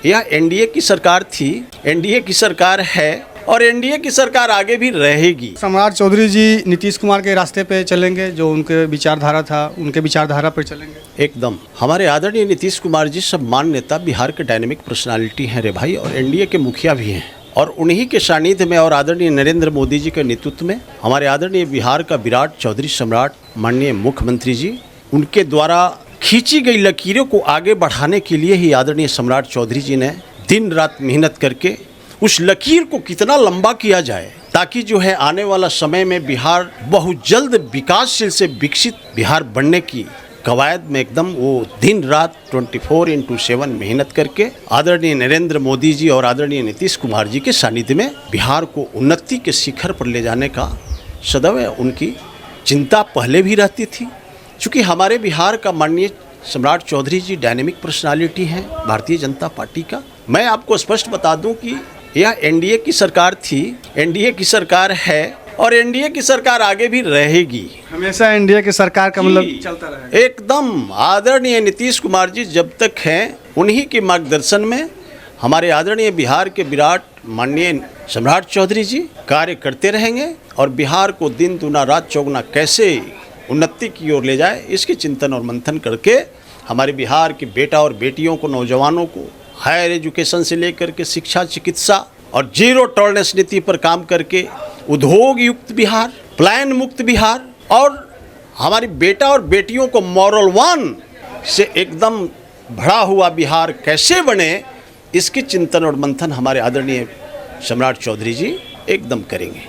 यह एनडीए की सरकार थी, एनडीए की सरकार है और एनडीए की सरकार आगे भी रहेगी। सम्राट चौधरी जी नीतीश कुमार के रास्ते पे चलेंगे, जो उनके विचारधारा था उनके विचारधारा पर चलेंगे एकदम। हमारे आदरणीय नीतीश कुमार जी सम्मान नेता, बिहार के डायनेमिक पर्सनालिटी हैं रे भाई, और एनडीए के मुखिया भी हैं। और उन्हीं के सानिध्य में और आदरणीय नरेंद्र मोदी जी के नेतृत्व में हमारे आदरणीय बिहार का विराट चौधरी सम्राट माननीय मुख्यमंत्री जी, उनके द्वारा खींची गई लकीरों को आगे बढ़ाने के लिए ही आदरणीय सम्राट चौधरी जी ने दिन रात मेहनत करके उस लकीर को कितना लंबा किया जाए, ताकि जो है आने वाला समय में बिहार बहुत जल्द विकासशील से विकसित बिहार बनने की कवायद में एकदम वो दिन रात 24/7 मेहनत करके आदरणीय नरेंद्र मोदी जी और आदरणीय नीतीश कुमार जी के सानिध्य में बिहार को उन्नति के शिखर पर ले जाने का सदैव उनकी चिंता पहले भी रहती थी। चूँकि हमारे बिहार का माननीय सम्राट चौधरी जी डायनेमिक पर्सनालिटी हैं भारतीय जनता पार्टी का। मैं आपको स्पष्ट बता दूं कि यह एनडीए की सरकार थी, एनडीए की सरकार है और एनडीए की सरकार आगे भी रहेगी। हमेशा एनडीए की सरकार का मतलब चलता रहे। एकदम। आदरणीय नीतीश कुमार जी जब तक हैं, उन्हीं के मार्गदर्शन में हमारे आदरणीय बिहार के विराट माननीय सम्राट चौधरी जी कार्य करते रहेंगे और बिहार को दिन दूना रात चौगुना कैसे उन्नति की ओर ले जाए, इसके चिंतन और मंथन करके हमारे बिहार के बेटा और बेटियों को, नौजवानों को हायर एजुकेशन से लेकर के शिक्षा, चिकित्सा और जीरो टॉलरेंस नीति पर काम करके उद्योग युक्त बिहार, प्लान मुक्त बिहार और हमारी बेटा और बेटियों को मॉरल वन से एकदम भरा हुआ बिहार कैसे बने, इसके चिंतन और मंथन हमारे आदरणीय सम्राट चौधरी जी एकदम करेंगे।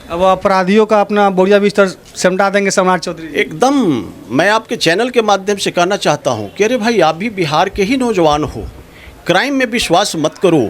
अब अपराधियों का अपना बोरिया बिस्तर समटा देंगे सम्राट चौधरी। एकदम। मैं आपके चैनल के माध्यम से कहना चाहता हूं कि अरे भाई, आप भी बिहार के ही नौजवान हो, क्राइम में विश्वास मत करो,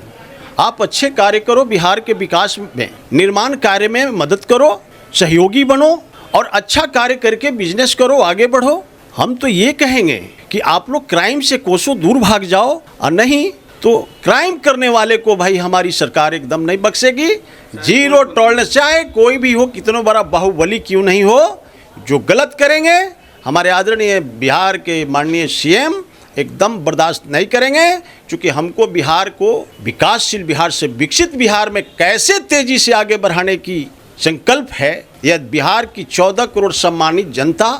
आप अच्छे कार्य करो, बिहार के विकास में, निर्माण कार्य में मदद करो, सहयोगी बनो और अच्छा कार्य करके बिजनेस करो, आगे बढ़ो। हम तो ये कहेंगे कि आप लोग क्राइम से कोसों दूर भाग जाओ, और नहीं तो क्राइम करने वाले को भाई हमारी सरकार एकदम नहीं बख्शेगी। जीरो टॉलरेंस, चाहे कोई भी हो, कितना बड़ा बाहुबली क्यों नहीं हो, जो गलत करेंगे हमारे आदरणीय बिहार के माननीय सीएम एकदम बर्दाश्त नहीं करेंगे। क्योंकि हमको बिहार को विकासशील बिहार से विकसित बिहार में कैसे तेजी से आगे बढ़ाने की संकल्प है, यह बिहार की 14 करोड़ सम्मानित जनता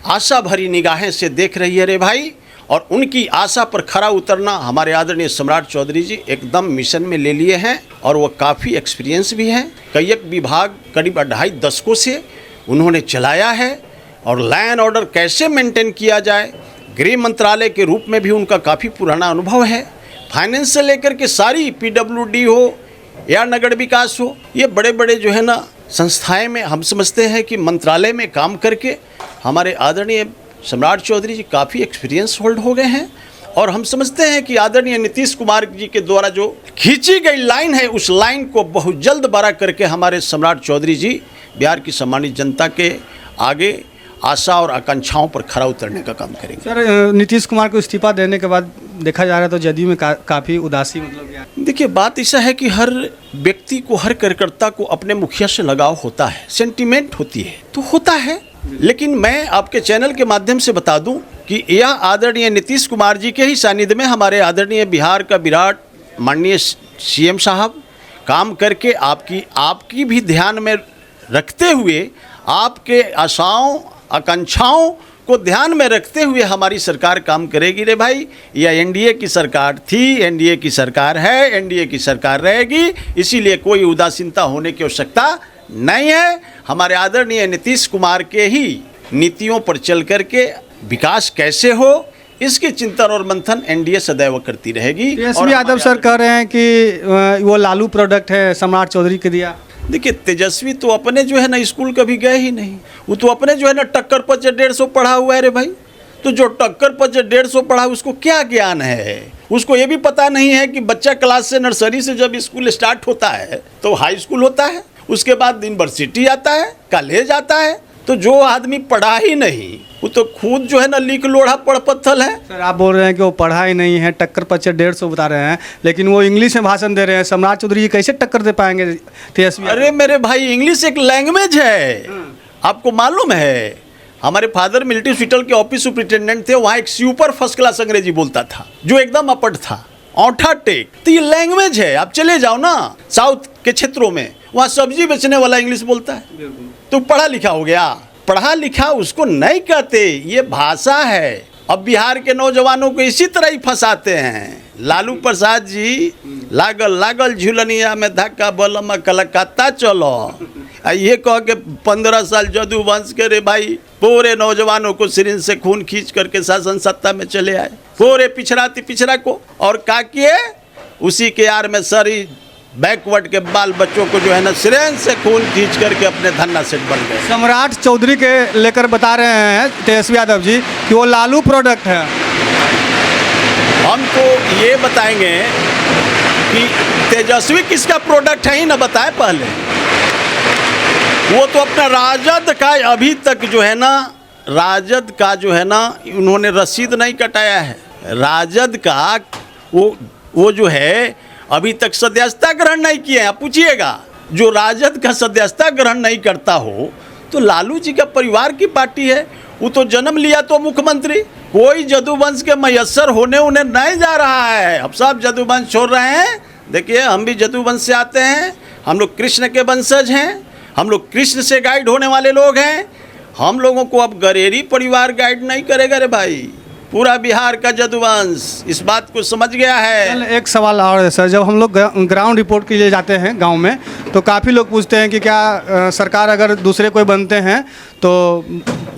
आशा भरी निगाहें से देख रही है रे भाई। और उनकी आशा पर खरा उतरना हमारे आदरणीय सम्राट चौधरी जी एकदम मिशन में ले लिए हैं और वो काफ़ी एक्सपीरियंस भी हैं। कई एक विभाग करीब 2.5 दशकों से उन्होंने चलाया है और लॉ एंड ऑर्डर कैसे मेंटेन किया जाए, गृह मंत्रालय के रूप में भी उनका काफ़ी पुराना अनुभव है। फाइनेंस से लेकर के सारी PWD हो या नगर विकास हो, ये बड़े बड़े जो है ना संस्थाएं में हम समझते हैं कि मंत्रालय में काम करके हमारे आदरणीय सम्राट चौधरी जी काफ़ी एक्सपीरियंस होल्ड हो गए हैं। और हम समझते हैं कि आदरणीय नीतीश कुमार जी के द्वारा जो खींची गई लाइन है, उस लाइन को बहुत जल्द बड़ा करके हमारे सम्राट चौधरी जी बिहार की सम्मानित जनता के आगे आशा और आकांक्षाओं पर खरा उतरने का काम करेंगे। सर, नीतीश कुमार को इस्तीफा देने के बाद देखा जा रहा है तो जदयू में काफ़ी उदासी मतलब क्या? देखिए, बात ऐसा है कि हर व्यक्ति को, हर कार्यकर्ता को अपने मुखिया से लगाव होता है, सेंटिमेंट होती है, तो होता है। लेकिन मैं आपके चैनल के माध्यम से बता दूं कि यह आदरणीय नीतीश कुमार जी के ही सानिध्य में हमारे आदरणीय बिहार का विराट माननीय सीएम साहब काम करके आपकी भी ध्यान में रखते हुए, आपके आशाओं आकांक्षाओं को ध्यान में रखते हुए हमारी सरकार काम करेगी रे भाई। यह एनडीए की सरकार थी, एनडीए की सरकार है, एनडीए की सरकार रहेगी, इसीलिए कोई उदासीनता होने की आवश्यकता नहीं है। हमारे आदरणीय नीतीश कुमार के ही नीतियों पर चल करके विकास कैसे हो, इसके चिंतन और मंथन एनडीए सदैव करती रहेगी। तेजस्वी यादव सर कह रहे हैं कि वो लालू प्रोडक्ट है, सम्राट चौधरी के दिया। देखिए, तेजस्वी तो अपने जो है ना स्कूल कभी गए ही नहीं, वो तो अपने जो है ना टक्कर पर 150 पढ़ा हुआ है रे भाई। तो जो टक्कर पर 150 पढ़ा उसको क्या ज्ञान है? उसको ये भी पता नहीं है कि बच्चा क्लास से, नर्सरी से जब स्कूल स्टार्ट होता है तो हाई स्कूल होता है, उसके बाद यूनिवर्सिटी आता है, कॉलेज आता है। तो जो आदमी पढ़ा ही नहीं, वो तो खुद जो है ना लिख लोढ़ा पढ़ पत्थल है। सर, आप बोल रहे हैं कि वो पढ़ा ही नहीं है, टक्कर पर 150 बता रहे हैं, लेकिन वो इंग्लिश में भाषण दे रहे हैं। सम्राट चौधरी जी कैसे टक्कर दे पाएंगे तेजस्वी? अरे मेरे भाई, इंग्लिश एक लैंग्वेज है, आपको मालूम है। हमारे फादर मिलिट्री हॉस्पिटल के ऑफिस सुपरिटेंडेंट थे, वहाँ एक सुपर फर्स्ट क्लास अंग्रेजी बोलता था, जो एकदम अपट था। औंठा टेक, तो ये लैंग्वेज है। आप चले जाओ ना साउथ के क्षेत्रों में, वहाँ सब्जी बेचने वाला इंग्लिश बोलता है, तो पढ़ा लिखा हो गया। पढ़ा लिखा उसको नहीं कहते, ये भाषा है। अब बिहार के नौजवानों को इसी तरह ही फंसाते हैं। लालू प्रसाद जी लागल लागल झुलनिया में धक्का बलम कलकत्ता चलो, ये कह के 15 साल जदूवंश के रे भाई पूरे नौजवानों को सिरिंज से खून खींच करके शासन सत्ता में चले आए, पूरे पिछड़ा को, और का किए उसी के यार में सारी बैकवर्ड के बाल बच्चों को जो है ना सिरेंज से खून खींच करके अपने धन्ना सेट बन गए। सम्राट चौधरी के लेकर बता रहे हैं तेजस्वी यादव जी कि वो लालू प्रोडक्ट है। हम तो ये बताएंगे कि तेजस्वी किसका प्रोडक्ट है ही ना बताए पहले। वो तो अपना राजद का अभी तक जो है ना, राजद का जो है ना उन्होंने रसीद नहीं कटाया है। राजद का वो जो है अभी तक सदस्यता ग्रहण नहीं किए हैं। आप पूछिएगा, जो राजद का सदस्यता ग्रहण नहीं करता हो तो लालू जी का परिवार की पार्टी है। वो तो जन्म लिया तो मुख्यमंत्री, कोई जदूवंश के मयस्सर होने उन्हें नहीं जा रहा है। अब सब जदूवंश छोड़ रहे हैं। देखिए हम भी जदूवंश से आते हैं, हम लोग कृष्ण के वंशज हैं, हम लोग कृष्ण से गाइड होने वाले लोग हैं। हम लोगों को अब गरेरी परिवार गाइड नहीं करेगा रे भाई, पूरा बिहार का जदुवंश इस बात को समझ गया है। एक सवाल और है सर, जब हम लोग ग्राउंड रिपोर्ट के लिए जाते हैं गांव में तो काफ़ी लोग पूछते हैं कि क्या सरकार अगर दूसरे कोई बनते हैं तो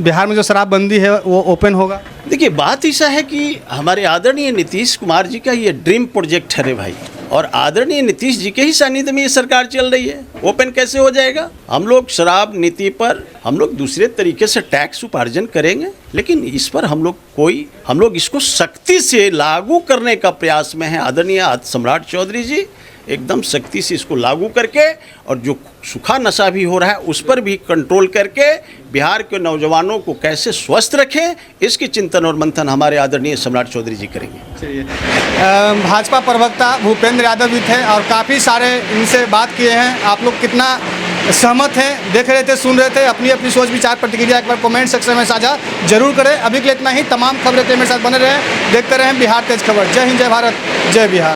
बिहार में जो शराबबंदी है वो ओपन होगा? देखिए बात ऐसा है कि हमारे आदरणीय नीतीश कुमार जी का ये ड्रीम प्रोजेक्ट है रे भाई, और आदरणीय नीतीश जी के ही सानिध्य में ये सरकार चल रही है। ओपन कैसे हो जाएगा? हम लोग शराब नीति पर हम लोग दूसरे तरीके से टैक्स उपार्जन करेंगे, लेकिन इस पर हम लोग इसको सख्ती से लागू करने का प्रयास में है। आदरणीय सम्राट चौधरी जी एकदम सख्ती से इसको लागू करके, और जो सूखा नशा भी हो रहा है उस पर भी कंट्रोल करके बिहार के नौजवानों को कैसे स्वस्थ रखें, इसकी चिंतन और मंथन हमारे आदरणीय सम्राट चौधरी जी करेंगे। चलिए, भाजपा प्रवक्ता भूपेंद्र यादव भी थे और काफ़ी सारे इनसे बात किए हैं। आप लोग कितना सहमत हैं, देख रहे थे, सुन रहे थे, अपनी अपनी सोच विचार प्रतिक्रिया एक बार कमेंट सेक्शन में साझा जरूर करें। अभी के लिए इतना ही। तमाम खबरें के मेरे साथ बने रहें, देखते रहें बिहार तेज खबर। जय हिंद, जय भारत, जय बिहार।